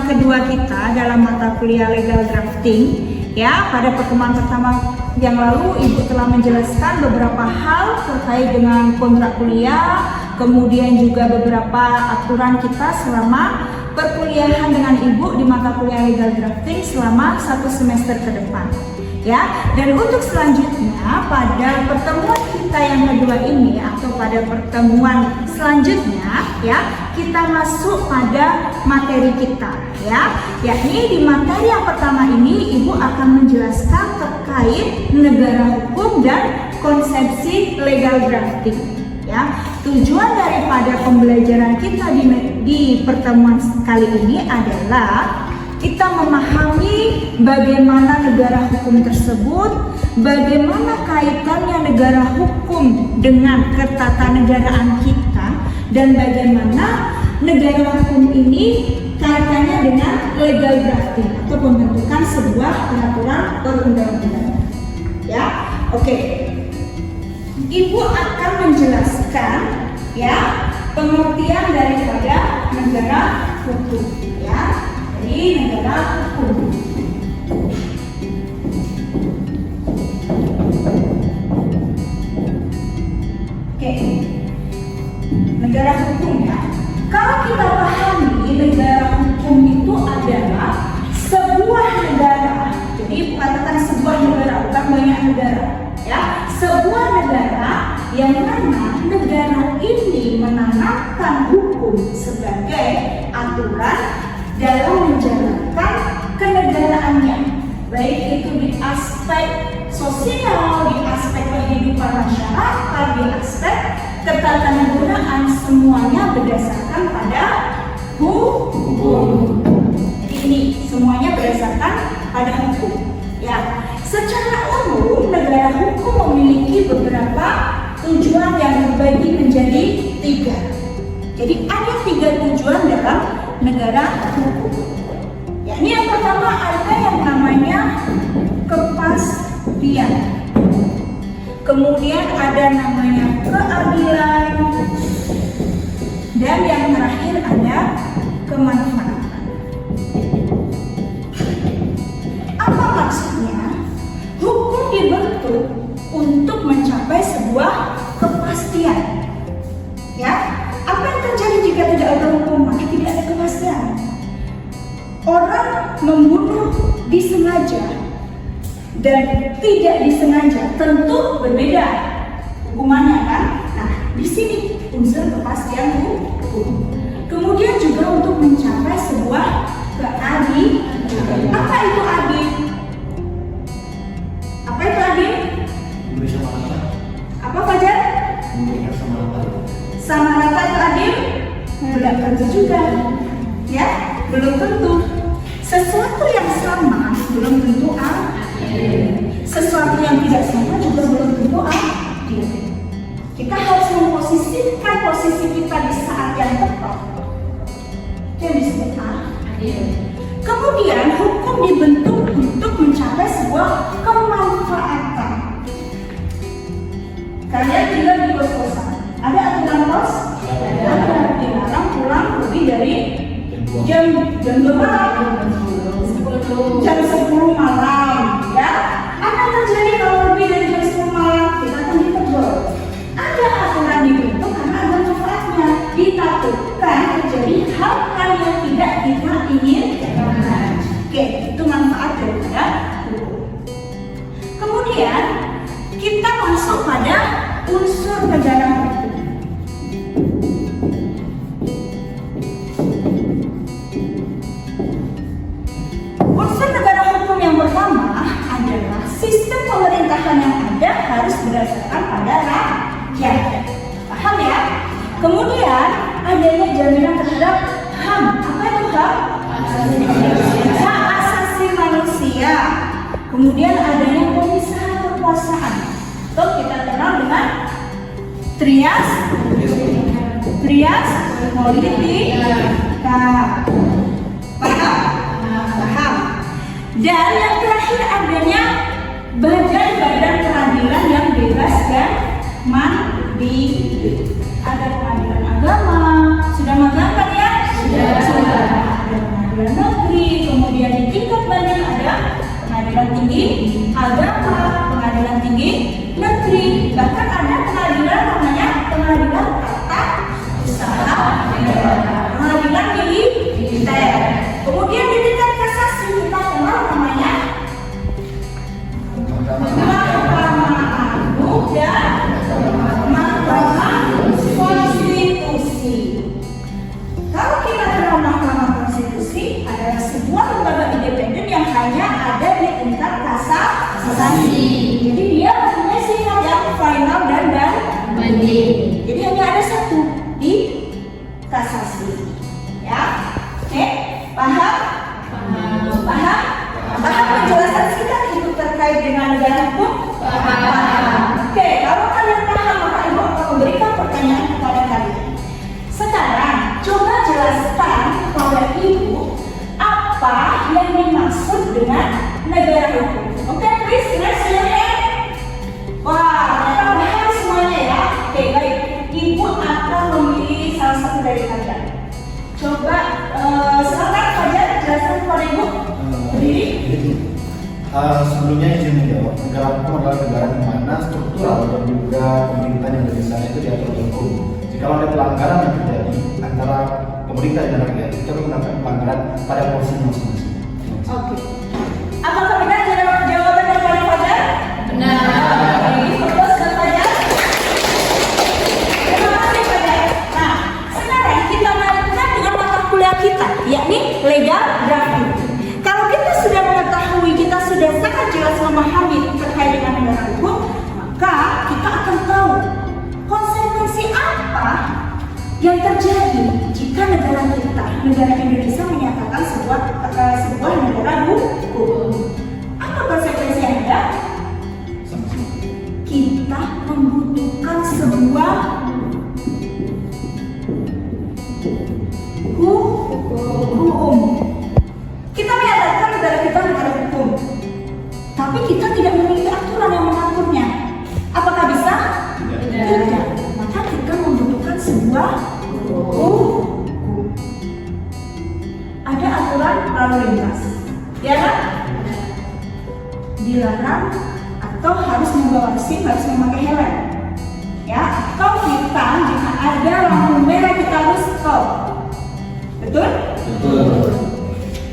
kedua kita dalam mata kuliah legal drafting. Ya, pada pertemuan pertama yang lalu Ibu telah menjelaskan beberapa hal terkait dengan kontrak kuliah, kemudian juga beberapa aturan kita selama perkuliahan dengan Ibu di mata kuliah legal drafting selama 1 semester ke depan. Ya, dan untuk selanjutnya pada pertemuan kita yang kedua ini atau pada pertemuan selanjutnya ya, kita masuk pada materi kita ya, yakni di materi yang pertama ini Ibu akan menjelaskan terkait negara hukum dan konsepsi legal drafting ya. Tujuan daripada pembelajaran kita di pertemuan kali ini adalah kita memahami bagaimana negara hukum tersebut, bagaimana kaitannya negara hukum dengan ketatanegaraan kita, dan bagaimana negara hukum ini kaitannya dengan legal drafting atau pembentukan sebuah peraturan perundang-undangan. Ya, oke. Ibu akan menjelaskan ya pengertian daripada negara hukum ya. Jadi negara hukum. Oke. Negara hukum ya. Kalau kita pahami negara hukum itu adalah sebuah negara. Jadi katakan sebuah negara, bukan banyak negara ya. Sebuah negara yang mana negara ini menanamkan hukum sebagai aturan dalam menjalankan kenegaraannya, baik itu di aspek sosial, di aspek kehidupan masyarakat, di aspek ketatanegaraan, semuanya berdasarkan pada hukum. Ini semuanya berdasarkan pada hukum. Ya, secara umum negara hukum memiliki beberapa tujuan yang dibagi menjadi 3. Jadi ada 3 tujuan dalam negara hukum. Yakni yang pertama ada yang namanya kepastian. Kemudian ada namanya keadilan. Dan yang terakhir ada kemanfaatan. Apa maksudnya? Hukum dibentuk untuk mencapai sebuah kepastian. Ya, apa yang terjadi jika tidak ada hukum? Maka tidak ada kepastian. Orang membunuh disengaja dan tidak disengaja tentu berbeda hukumannya kan? Nah, di sini unsur kepastian hukum. Kemudian juga untuk mencapai sebuah keadilan. Apa itu adil? Apa itu adil? Apa Fajar? Sama rata itu adil? Belum tentu juga, ya, belum tentu. Sesuatu yang sama belum tentu adil. Sesuatu yang tidak sama juga belum tentu adil. Kita harus memposisikan posisi kita di saat yang tepat. Yang disebut adil. Kemudian hukum dibentuk untuk mencapai sebuah kemanfaatan. Kalian tinggal di kos-kosan. Ada aturan kos? Ada. Dilarang pulang lebih dari jam berapa? Jam 10 malam. Ya. Apa terjadi kalau lebih dari jam 10 malam? Kita akan ditegur. Ada aturan dibentuk karena ada manfaatnya. Ditakutkan terjadi hal-hal yang tidak kita inginkan. Oke, itu manfaat daripada hukum. Kemudian kita masuk pada unsur negara hukum. Unsur negara hukum yang pertama adalah sistem pemerintahan yang ada harus berdasarkan pada rakyat. Paham ya? Kemudian adanya jaminan terhadap HAM. Apa itu HAM? Hak asasi manusia. Kemudian adanya pemisahan kekuasaan. Atau kita kenal dengan trias politika. Paham? Dan yang terakhir adanya badan-badan peradilan yang bebas dan mandiri. Ada pengadilan agama, sudah magang kan ya? Sudah. Ada pengadilan negeri. negeri, kemudian di tingkat banding ada pengadilan tinggi agama, pengadilan tinggi negeri, bahkan ada pengadilan namanya pengadilan tata usaha negara, pengadilan militer. Kemudian di tingkat kasasi kita kenal namanya Mahkamah Agung dan Mahkamah Konstitusi. Kalau kita kenal Mahkamah Konstitusi adalah sebuah lembaga independen yang hanya ada di tingkat kasasi. Jadi dia mempunyai sifat yang final dan banding. Jadi hanya ada satu di kasasi. Ya, oke, paham? Paham? Paham penjelasan singkat itu terkait dengan negara hukum? Paham. Oke, kalau kalian paham maka ibu akan memberikan pertanyaan kepada kalian. Sekarang coba jelaskan kepada ibu apa yang dimaksud dengan negara hukum. Oke, please raise your hand. Wah, ternyata paham semuanya ya. Oke, baik. Ibu akan memilih salah satu dari kalian. Coba silakan kalian jelaskan kepada ibu. Sebelumnya izin menjawab, negara hukum adalah negara di mana struktural dan juga pemerintahan yang ada di sana itu diatur oleh hukum. Jika ada pelanggaran yang terjadi antara pemerintah dan rakyat, itu akan mendapatkan pelanggaran pada porsinya masing-masing. Oke. Apakah benar jawaban dari Pak Fajar? Benar. Terus dan Fajar? Terima kasih Fajar. Nah, sekarang kita lanjutkan dengan mata kuliah kita, yakni legal drafting. Kalau kita sudah mengetahui, kita sudah sangat jelas memahami terkait dengan negara hukum, maka kita akan tahu konsekuensi apa yang terjadi jika negara kita, negara Indonesia menyatakan sebuah negara hukum. Apa konsekuensi yang ada? Kita membutuhkan sebuah hukum. Kita menyatakan negara kita negara hukum, tapi kita tidak memiliki aturan yang mengaturnya. Apakah bisa? Tidak. Maka kita membutuhkan sebuah hukum. Ada aturan lalu lintas, ya kan? Dilarang atau harus membawa SIM, harus memakai helm, ya. Atau kita jika ada lampu merah kita harus stop. Betul? Betul.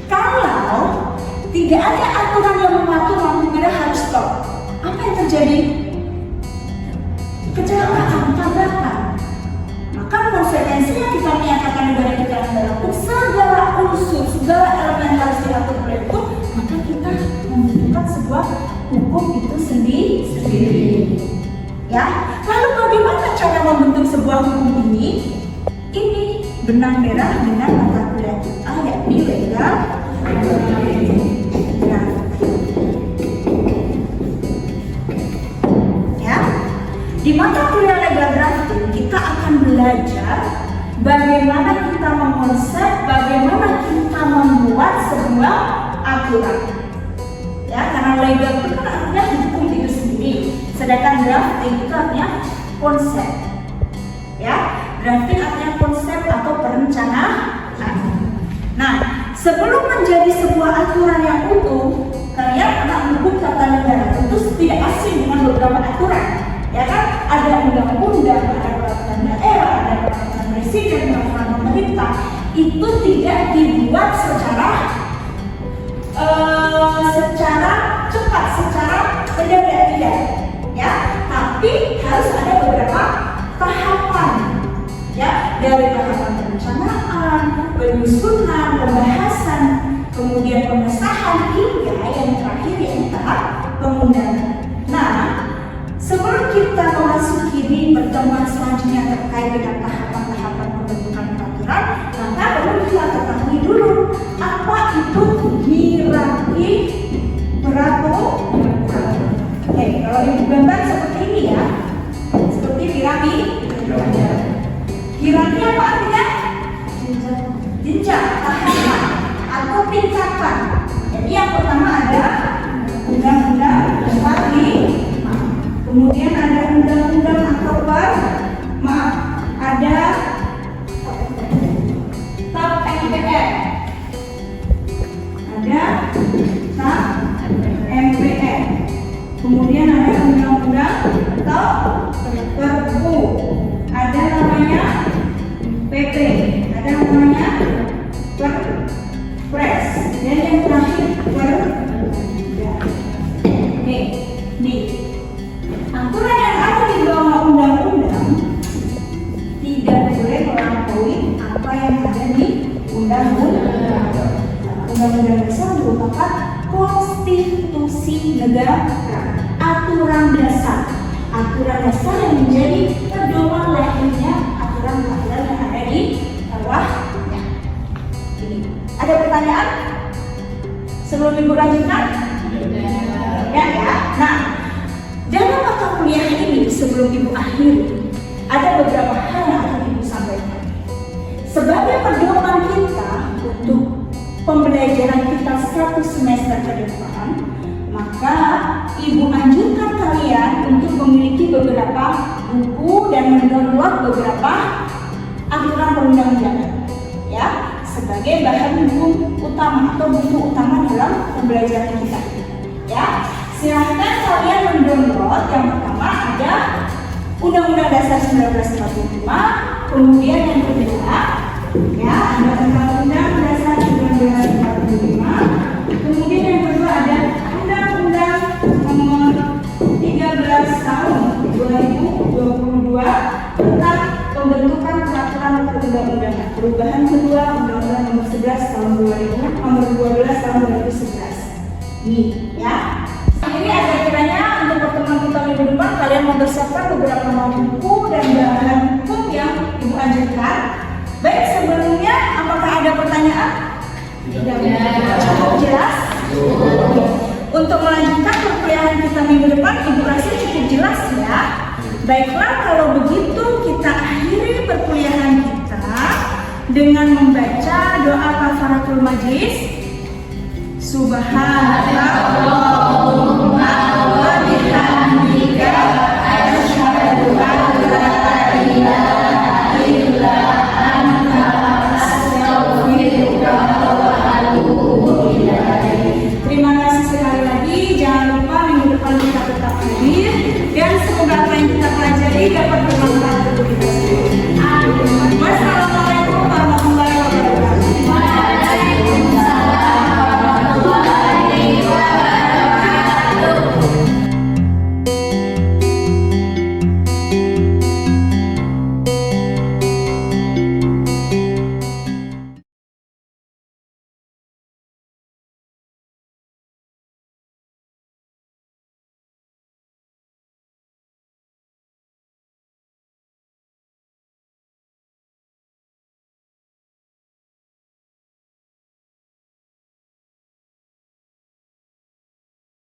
Kalau tidak ada aturan yang mengatur lampu merah harus stop, apa yang terjadi? Kecelakaan, tabrakan. Maka konsekuensinya kita menyatakan negara kita negara hukum, segala unsur, segala elemen harus diatur oleh hukum, maka kita membutuhkan sebuah hukum itu sendiri. Ya, lalu bagaimana cara membentuk sebuah hukum ini? Ini benang merah dengan mata kuliah kita, yakni legal drafting. Ya, di mata kuliah legal drafting kita akan belajar bagaimana kita mengkonsep, bagaimana kita membuat sebuah aturan. Ya, karena legal itu kan artinya hukum itu sendiri, sedangkan drafting itu artinya konsep. Ya, drafting artinya konsep atau perencanaan. Nah, sebelum menjadi sebuah aturan yang utuh, kalian anak hukum tata negara tentu tidak asing dengan beberapa aturan. Ya kan, ada undang-undang, ada peraturan daerah, ada peraturan presiden, peraturan pemerintah. Itu tidak dibuat secara cepat, secara tidak, ya. Tapi harus ada beberapa tahapan, ya, dari tahapan perencanaan, penyusunan, pembahasan, kemudian pengesahan hingga yang terakhir yaitu tahap pengundangan. Nah, sebelum kita memasuki di pertemuan selanjutnya terkait dengan tahapan-tahapan pembentukan peraturan, maka perlu kita ketahui dulu apa itu hierarki peraturan. Oke, kalau ibu gambar seperti ini ya, seperti piramid. Hierarki apa artinya? Jenjang, tahapan atau tingkatan. Jadi yang pertama ada undang-undang 45, kemudian ada undang-undang atau ada TAP MPR, ada MPR, kemudian ada undang-undang atau Perpu, ada namanya PP, ada namanya Perpres, dan yang terakhir Perda. Nih, aturan yang ada di bawah undang-undang tidak boleh melampaui apa yang ada di undang-undang. Undang-undang dasar merupakan konstitusi negara, aturan dasar yang menjadi pedoman lahirnya aturan-aturan yang ada di bawahnya. Ini ada pertanyaan sebelum Ibu lanjutkan? Ya. Nah, dalam mata kuliah ini sebelum Ibu akhiri, ada beberapa hal yang akan Ibu sampaikan sebagai pedoman kita untuk pembelajaran kita 1 semester ke depan. Maka Ibu anjurkan kalian untuk memiliki beberapa buku dan mendownload beberapa aturan perundang-undangan, ya, sebagai bahan buku utama atau buku utama dalam pembelajaran kita. Ya, silahkan kalian mendownload. Yang pertama ada Undang-Undang Dasar 1945, kemudian yang kedua, ya, ada Undang-Undang Dasar 1945, kemudian yang kedua ada Undang-Undang Nomor 13 Tahun 2022 tentang pembentukan peraturan perundang-undangan, perubahan kedua Undang-Undang Nomor 11 Tahun 2000, Nomor 12 Tahun 2011. Nih, ya. Ini ada kiranya untuk pertemuan kita minggu depan kalian mempersiapkan beberapa buku dan bahan hukum yang Ibu anjurkan. Baik, sebelumnya apakah ada pertanyaan? Tidak. Cukup jelas? Untuk melanjutkan perkuliahan kita minggu depan, Ibu rasa cukup jelas ya. Baiklah, kalau begitu kita akhiri perkuliahan kita dengan membaca doa kafaratul majlis. Subhanallah